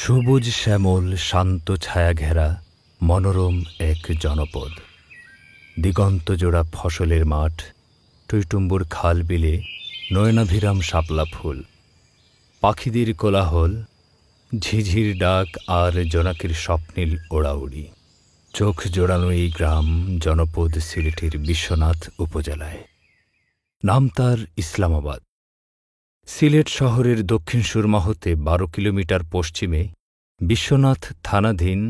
সবুজ শ্যামল শান্ত ছায়া ঘেরা মনোরম এক জনপদ। দিগন্ত জোড়া ফসলের মাঠ, টইটুম্বুর খাল বিলে নয়নাভিরাম শাপলা ফুল, পাখিদের কোলাহল, ঝিঝির ডাক আর জোনাকির স্বপ্নীল ওড়াউড়ি। চোখ জোড়ানো এই গ্রাম জনপদ সিলেটের বিশ্বনাথ উপজেলায়। নাম তার ইসলামাবাদ। সিলেট শহরের দক্ষিণ সুরমা হতে ১২ কিলোমিটার পশ্চিমে, বিশ্বনাথ থানাধীন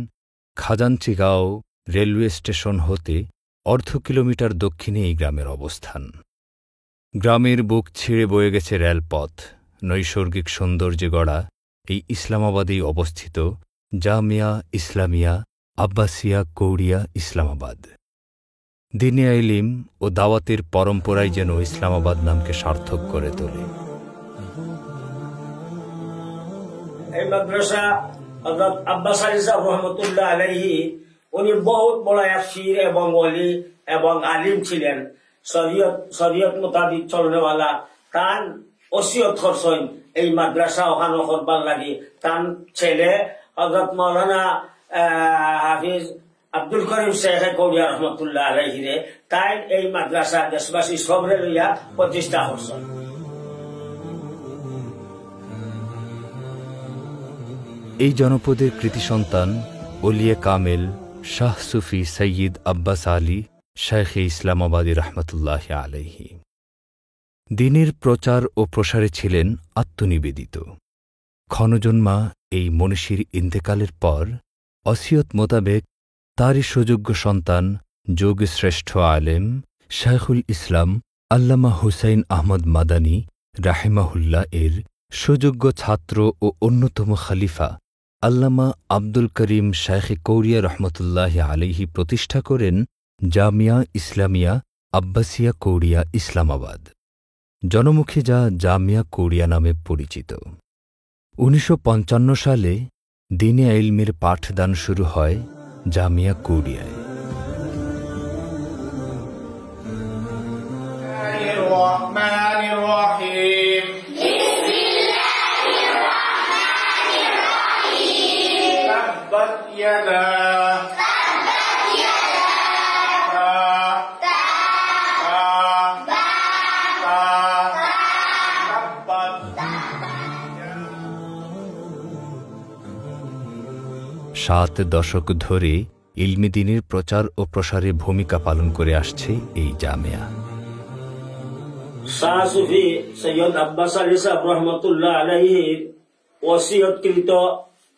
খাজাঞ্চিগাঁও রেলওয়ে স্টেশন হতে অর্ধ কিলোমিটার দক্ষিণে এই গ্রামের অবস্থান। গ্রামের বুক ছিঁড়ে বয়ে গেছে রেলপথ। নৈসর্গিক সৌন্দর্যে গড়া এই ইসলামাবাদেই অবস্থিত জামিয়া ইসলামিয়া আব্বাসিয়া কৌড়িয়া ইসলামাবাদ। দ্বীনে ইলম ও দাওয়াতের পরম্পরাই যেন ইসলামাবাদ নামকে সার্থক করে তোলে। এই মাদ্রাসা হযরত আব্বাস আলী সাহেব রহমতুল্লাহ আলাইহি উনি বহুত বড় আফসির এবং ওলি এবং আলিম ছিলেন, শরীয়ত মোতাবিক চলনেওয়ালা। তান ওসিয়ত করছেন এই মাদ্রাসা ওখানে করবার লাগি। তান ছেলে হযরত মাওলানা হাফিজ আব্দুল করিম শেখ কৌড়িয়া রহমতুল্লাহ আলাইহিরে তাই এই মাদ্রাসা দেশবাসী সবরে লইয়া প্রতিষ্ঠা করছেন। এই জনপদের কৃতি সন্তান ওলিয়ে কামেল শাহ সুফি সৈয়দ আব্বাস আলী শাইখে ইসলামাবাদী রহমতুল্লাহ আলাইহি। দ্বীনের প্রচার ও প্রসারে ছিলেন আত্মনিবেদিত। ক্ষণজন্মা এই মনীষীর ইন্তেকালের পর ওসিয়ত মোতাবেক তারই সুযোগ্য সন্তান যোগশ্রেষ্ঠ আলেম শাইখুল ইসলাম আল্লামা হুসাইন আহমদ মাদানী রাহিমাহুল্লাহ এর সুযোগ্য ছাত্র ও অন্যতম খলিফা আল্লামা আব্দুল করিম শাইখে কৌড়িয়া রহমতুল্লাহ আলাইহি প্রতিষ্ঠা করেন জামিয়া ইসলামিয়া আব্বাসিয়া কৌড়িয়া ইসলামাবাদ, জনমুখে যা জামিয়া কৌড়িয়া নামে পরিচিত। ১৯৫৫ সালে দ্বীনে ইলমের পাঠদান শুরু হয় জামিয়া কৌড়িয়ায়। সাত দশক ধরে ইলমে দ্বীনের প্রচার ও প্রসারে ভূমিকা পালন করে আসছে এই জামিয়া। শাহ সুফি সৈয়দ আব্বাস আলী সাহেব রহমতুল্লাহ আলাইহির ওসিয়তকৃত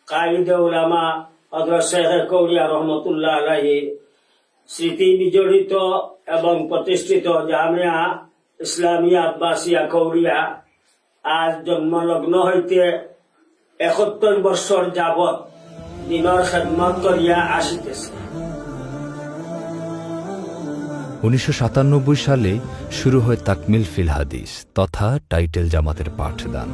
কায়েদে উলামা হযরত শেখ কৌড়িয়া রহমতুল্লাহ আলাইহি স্মৃতি বিজড়িত এবং প্রতিষ্ঠিত জামিয়া ইসলামিয়া আব্বাসিয়া কৌড়িয়া আজ জন্মলগ্ন হইতে ৭১ বছর যাবৎ দিনের খেদমত করিয়া আসিতেছে। ১৯৯৭ সালে শুরু হয় তাকমিল ফিল হাদিস তথা টাইটেল জামাতের পাঠদান।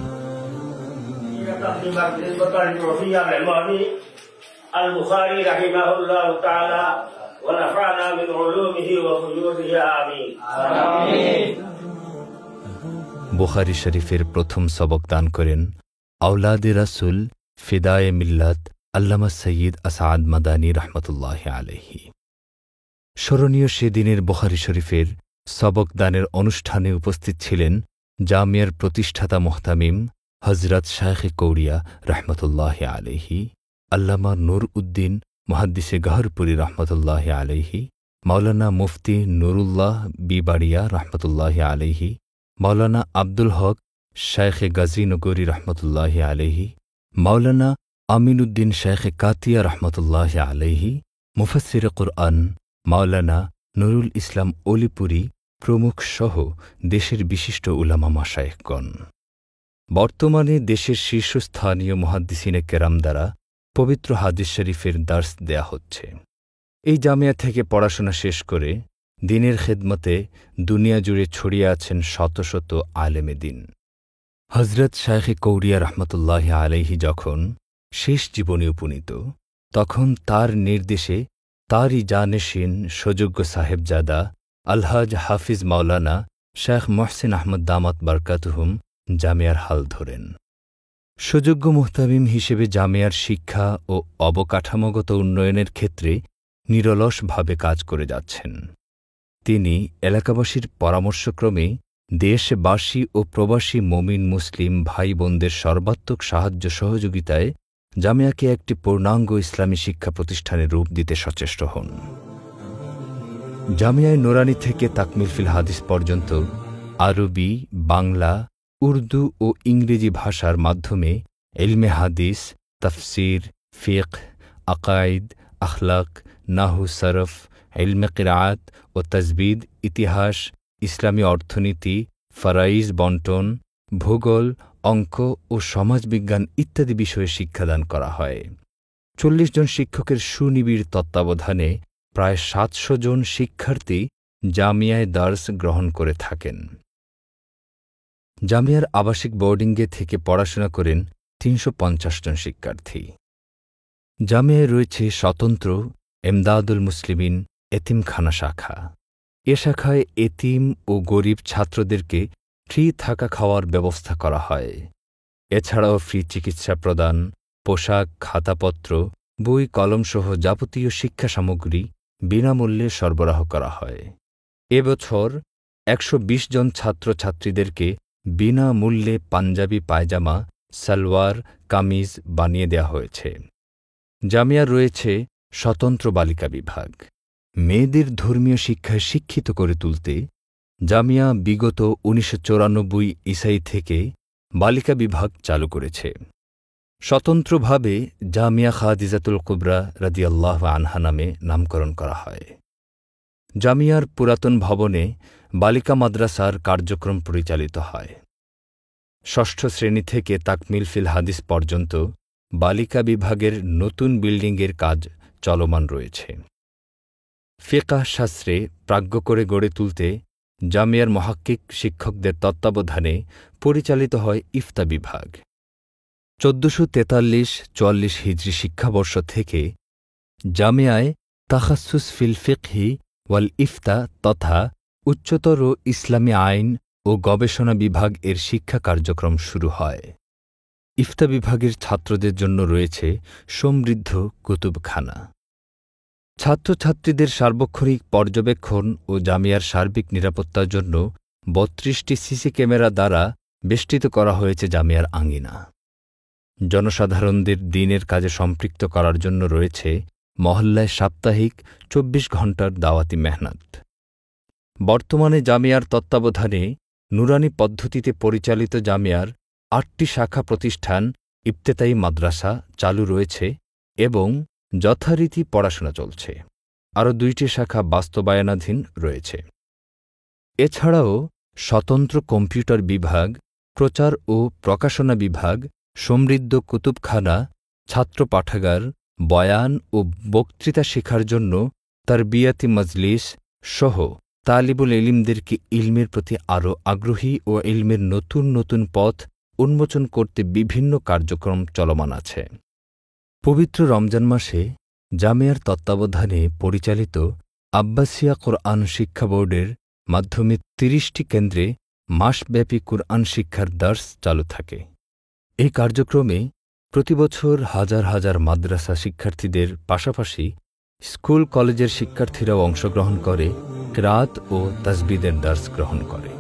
বুখারী শরীফের প্রথম সবক দান করেন আওলাদে রাসূল ফিদায়ে মিল্লাত আল্লামা সৈয়দ আসাদ মাদানী রহমতুল্লাহ আলাইহি। স্মরণীয় সেদিনের বুখারী শরীফের সবক দানের অনুষ্ঠানে উপস্থিত ছিলেন জামিয়ার প্রতিষ্ঠাতা মুহতামিম হযরত শাইখে কৌড়িয়া রহমতুল্লাহ আলাইহি, আল্লামা নূর উদ্দিন মুহাদ্দিসে গহরপুরী রহমতুল্লাহ আলাইহি, মাওলানা মুফতি নুরুল্লাহ বিবাড়িয়া রহমতুল্লাহ আলাইহি, মাওলানা আব্দুল হক শাইখে গাজীনগরী রহমতুল্লাহ আলাইহি, মাওলানা আমিনউদ্দিন শাইখে কাতিয়া রহমতুল্লাহ আলাইহি, মুফাসসির কুরআন মাওলানা নুরুল ইসলাম অলিপুরী প্রমুখ সহ দেশের বিশিষ্ট উলামা মাশায়েখগণ। বর্তমানে দেশের শীর্ষস্থানীয় মুহাদ্দিসিনে কেরাম দ্বারা পবিত্র হাদিস শরীফের দার্স দেয়া হচ্ছে। এই জামিয়া থেকে পড়াশোনা শেষ করে দ্বীনের খেদমতে দুনিয়া জুড়ে ছড়িয়ে আছেন শত শত আলেমে দ্বীন। হযরত শাইখে কৌড়িয়া রহমতুল্লাহ আলাইহি যখন শেষ জীবনে উপনীত, তখন তার নির্দেশে তারই জানেশিন সুযোগ্য সাহেবজাদা আলহাজ হাফিজ মাওলানা শেখ মোহসিন আহমদ দামাত বারকাতুহুম জামিয়ার হাল ধরেন। সুযোগ্য মুহতামিম হিসেবে জামিয়ার শিক্ষা ও অবকাঠামোগত উন্নয়নের ক্ষেত্রে নিরলসভাবে কাজ করে যাচ্ছেন। তিনি এলাকাবাসীর পরামর্শক্রমে দেশবাসী ও প্রবাসী মুমিন মুসলিম ভাই বোনদের সর্বাত্মক সাহায্য সহযোগিতায় জামিয়াকে একটি পূর্ণাঙ্গ ইসলামী শিক্ষা প্রতিষ্ঠানে রূপ দিতে সচেষ্ট হন। জামিয়ায় নুরানি থেকে তাকমিল ফিল হাদিস পর্যন্ত আরবি, বাংলা, উর্দু ও ইংরেজি ভাষার মাধ্যমে ইলমে হাদিস, তাফসির, ফিকহ, আকাইদ, আখলাক, নাহু, সরফ, ইলমে কিরাআত ও তাজবিদ, ইতিহাস, ইসলামী অর্থনীতি, ফারাইজ বন্টন, ভূগোল, অঙ্ক ও সমাজবিজ্ঞান ইত্যাদি বিষয়ে শিক্ষাদান করা হয়। ৪০ জন শিক্ষকের সুনিবিড় তত্ত্বাবধানে প্রায় ৭০০ জন শিক্ষার্থী জামিয়ায় দার্স গ্রহণ করে থাকেন। জামিয়ার আবাসিক বোর্ডিংয়ে থেকে পড়াশোনা করেন ৩৫০ জন শিক্ষার্থী। জামিয়ায় রয়েছে স্বতন্ত্র এমদাদুল মুসলিমিন এতিমখানা শাখা। এ শাখায় এতিম ও গরিব ছাত্রদেরকে ফ্রি থাকা খাওয়ার ব্যবস্থা করা হয়। এছাড়াও ফ্রি চিকিৎসা প্রদান, পোশাক, খাতাপত্র, বই কলমসহ যাবতীয় শিক্ষা সামগ্রী বিনামূল্যে সরবরাহ করা হয়। এবছর ১২০ জন ছাত্রছাত্রীদেরকে বিনামূল্যে পাঞ্জাবি পায়জামা, সালোয়ার, কামিজ বানিয়ে দেওয়া হয়েছে। জামিয়ার রয়েছে স্বতন্ত্র বালিকা বিভাগ। মেয়েদের ধর্মীয় শিক্ষায় শিক্ষিত করে তুলতে জামিয়া বিগত ১৯৯৪ ইসাই থেকে বালিকা বিভাগ চালু করেছে। স্বতন্ত্রভাবে জামিয়া খাদিজাতুল কুবরা রাদিয়াল্লাহু আনহা নামে নামকরণ করা হয়। জামিয়ার পুরাতন ভবনে বালিকা মাদ্রাসার কার্যক্রম পরিচালিত হয়। ষষ্ঠ শ্রেণী থেকে তাকমিল ফিল হাদিস পর্যন্ত বালিকা বিভাগের নতুন বিল্ডিংয়ের কাজ চলমান রয়েছে। ফিকহ শাস্ত্রে প্রাজ্ঞ করে গড়ে তুলতে জামিয়ার মুহাক্কিক শিক্ষকদের তত্ত্বাবধানে পরিচালিত হয় ইফতা বিভাগ। ১৪৪৩-৪৪ হিজরি শিক্ষাবর্ষ থেকে জামিয়ায় তাখাসসুস ফিল ফিকহি ওয়াল ইফতা তথা উচ্চতর ইসলামী আইন ও গবেষণা বিভাগ এর শিক্ষা কার্যক্রম শুরু হয়। ইফতা বিভাগের ছাত্রদের জন্য রয়েছে সমৃদ্ধ কুতুবখানা। ছাত্রছাত্রীদের সার্বক্ষণিক পর্যবেক্ষণ ও জামিয়ার সার্বিক নিরাপত্তার জন্য ৩২টি সিসি ক্যামেরা দ্বারা বেষ্টিত করা হয়েছে জামিয়ার আঙিনা। জনসাধারণদের দিনের কাজে সম্পৃক্ত করার জন্য রয়েছে মহল্লায় সাপ্তাহিক ২৪ ঘণ্টার দাওয়াতি মেহনত। বর্তমানে জামিয়ার তত্ত্বাবধানে নুরানি পদ্ধতিতে পরিচালিত জামিয়ার ৮টি শাখা প্রতিষ্ঠান ইবতেদায়ী মাদ্রাসা চালু রয়েছে এবং যথারীতি পড়াশোনা চলছে। আরও ২টি শাখা বাস্তবায়নাধীন রয়েছে। এছাড়াও স্বতন্ত্র কম্পিউটার বিভাগ, প্রচার ও প্রকাশনা বিভাগ, সমৃদ্ধ কুতুবখানা, ছাত্র পাঠাগার, বয়ান ও বক্তৃতা শেখার জন্য তারবিয়াতি মজলিস সহ তালিবুল ইলমদেরকে ইলমের প্রতি আরও আগ্রহী ও ইলমের নতুন নতুন পথ উন্মোচন করতে বিভিন্ন কার্যক্রম চলমান আছে। পবিত্র রমজান মাসে জামিয়ার তত্ত্বাবধানে পরিচালিত আব্বাসিয়া কোরআন শিক্ষা বোর্ডের মাধ্যমে ৩০টি কেন্দ্রে মাসব্যাপী কুরআন শিক্ষার দার্স চালু থাকে। এই কার্যক্রমে প্রতিবছর হাজার হাজার মাদ্রাসা শিক্ষার্থীদের পাশাপাশি স্কুল কলেজের শিক্ষার্থীরাও অংশগ্রহণ করে, কিরাত ও তাজবিদের দার্স গ্রহণ করে।